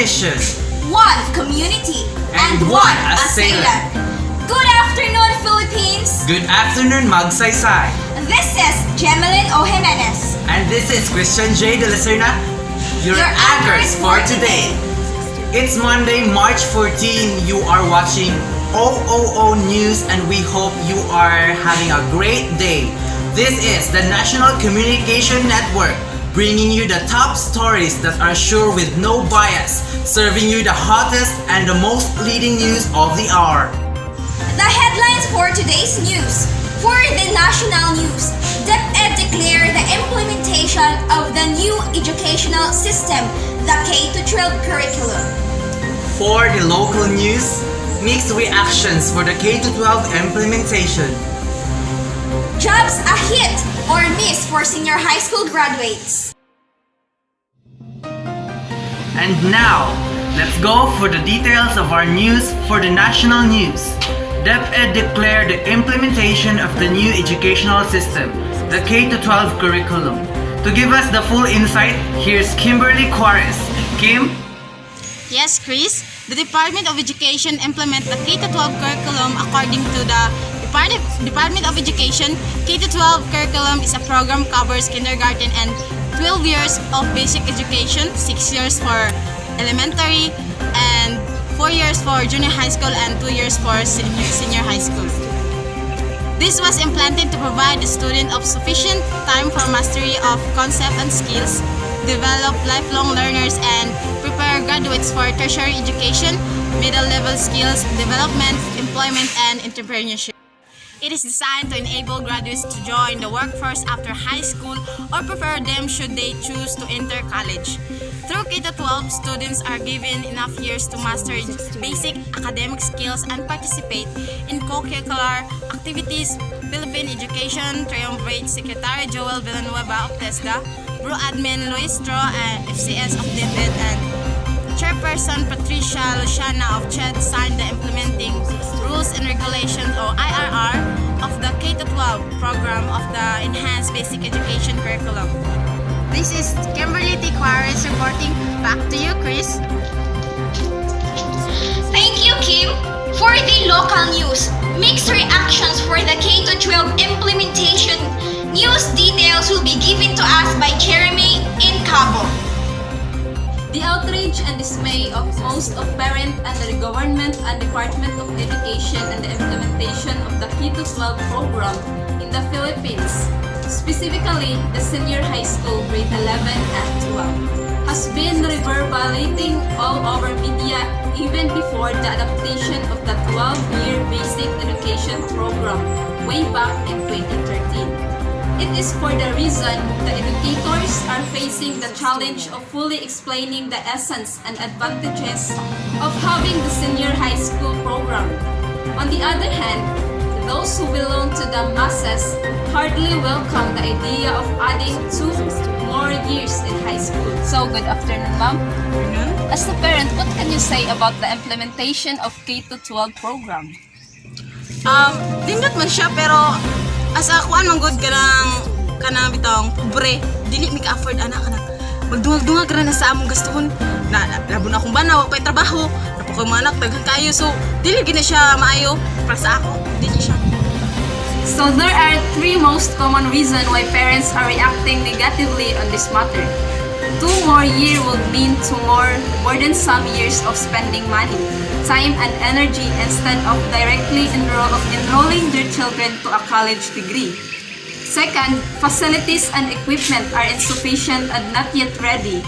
nation, one community, and one assailant. Good afternoon, Philippines! Good afternoon, Magsaysay. This is Gemelyn O. Jimenez. And this is Christian J. De La Serna, your anchors for today. It's Monday, March 14. You are watching OOO News and we hope you are having a great day. This is the National Communication Network, bringing you the top stories that are sure with no bias, serving you the hottest and the most leading news of the hour. The headlines for today's news. For the national news, DepEd declared the implementation of the new educational system, the K-12 curriculum. For the local news, mixed reactions for the K-12 implementation. Jobs a hit or miss for senior high school graduates. And now, let's go for the details of our news for the national news. DepEd declared the implementation of the new educational system, the K-12 curriculum. To give us the full insight, here's Kimberly Juarez. Kim? Yes, Chris. The Department of Education implement the K-12 curriculum according to the Department of Education. K-12 curriculum is a program covers kindergarten and 12 years of basic education, 6 years for elementary, and 4 years for junior high school and 2 years for senior high school. This was implemented to provide the student of sufficient time for mastery of concept and skills, develop lifelong learners, and prepare graduates for tertiary education, middle-level skills development, employment, and entrepreneurship. It is designed to enable graduates to join the workforce after high school or prepare them should they choose to enter college. Through K-12, students are given enough years to master basic academic skills and participate in co-curricular activities. Philippine Education Triumvirate Secretary Joel Villanueva of TESDA, Bro Admin Luis Tro and FCS of DepEd, and Chairperson Patricia Luciana of CHED signed the implementing rules and regulations or IRR of the K-12 program of the Enhanced Basic Education Curriculum. This is Kimberly T. Juarez reporting. Back to you, Chris. Thank you, Kim. For the local news, mixed reactions for the K-12 implementation. News details will be given to us by Jeremy in Cabo. The outrage and dismay of most of parents under the government and Department of Education and the implementation of the K-12 program in the Philippines, specifically the senior high school grade 11 and 12, has been reverberating all over media even before the adaptation of the 12-year basic education program way back in 2013. It is for the reason the educators are facing the challenge of fully explaining the essence and advantages of having the senior high school program. On the other hand, those who belong to the masses hardly welcome the idea of adding 2 more years in high school. So, good afternoon, ma'am. As a parent, what can you say about the implementation of K-12 program? Dindot man siya pero asa kuan man good kanang bitong pobre dili mi ka-afford ana kana magdungag-dungag ra na sa among gastuhon na labon akong banaw pay trabaho napo ko manak daghan kayo so dili gina siya maayo para sa ako dili siya. So there are 3 most common reasons why parents are reacting negatively on this matter. 2 more years will mean more burdensome years of spending money, time and energy instead of directly enrolling their children to a college degree. Second, facilities and equipment are insufficient and not yet ready.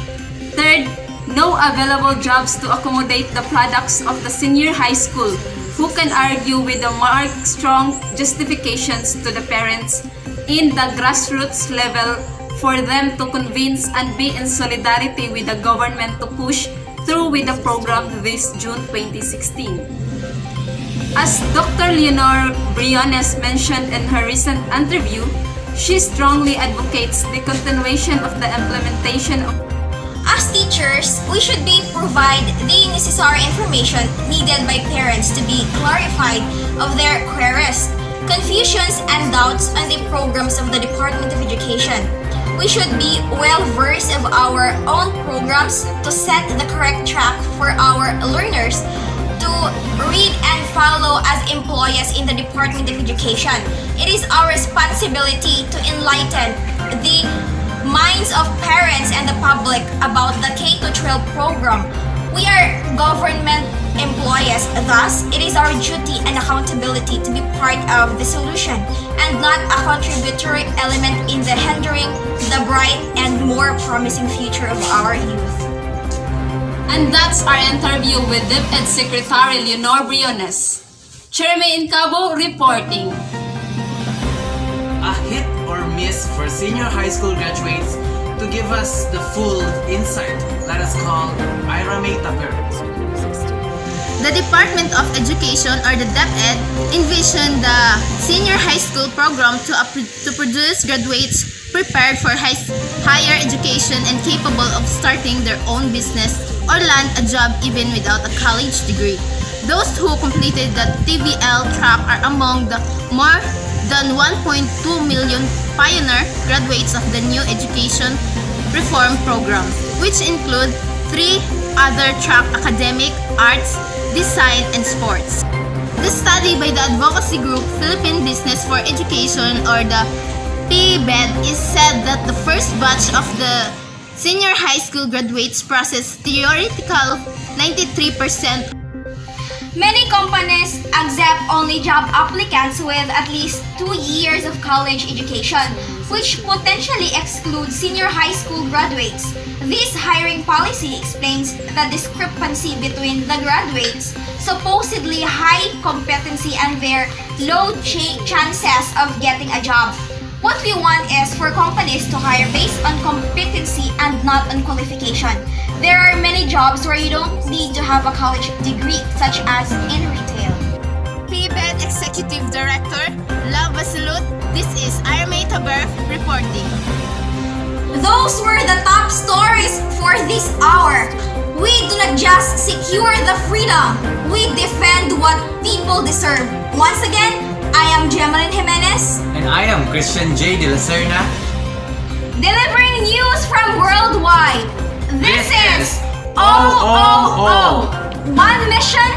Third, no available jobs to accommodate the products of the senior high school, who can argue with the marked strong justifications to the parents in the grassroots level for them to convince and be in solidarity with the government to push through with the program this June 2016. As Dr. Leonor Briones mentioned in her recent interview, she strongly advocates the continuation of the implementation of. As teachers, we should be provide the necessary information needed by parents to be clarified of their queries, confusions, and doubts on the programs of the Department of Education. We should be well versed of our own programs to set the correct track for our learners to read and follow as employees in the Department of Education. It is our responsibility to enlighten the minds of parents and the public about the K-12 program. We are government employees, thus it is our duty and accountability to be part of the solution and not a contributory element in the hindering the bright and more promising future of our youth. And that's our interview with DepEd Secretary Leonor Briones. Chairman Cabo reporting. A hit or miss for senior high school graduates. To give us the full insight, let us call Ira May Taper. The Department of Education, or the DepEd, envisioned the senior high school program to produce graduates prepared for higher education and capable of starting their own business or land a job even without a college degree. Those who completed the TVL track are among the more than 1.2 million pioneer graduates of the new education reform program, which include 3 other track: academic, arts, design, and sports. The study by the advocacy group Philippine Business for Education, or the PBED, is said that the first batch of the senior high school graduates processed theoretical 93%. Many companies accept only job applicants with at least 2 years of college education, which potentially excludes senior high school graduates. This hiring policy explains the discrepancy between the graduates' supposedly high competency and their low chances of getting a job. What we want is for companies to hire based on competency and not on qualification. There are many jobs where you don't need to have a college degree, such as in retail. PBED Executive Director, Love Basilut, this is Armay Taber reporting. Those were the top stories for this hour. We do not just secure the freedom, we defend what people deserve. Once again, I am Gemalyn Jimenez, And I am Christian J. De La Serna. delivering news from worldwide. This is OOO. One mission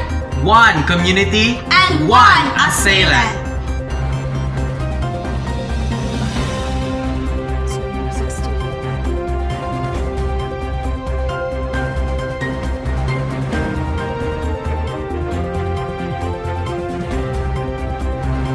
One community and one assailant.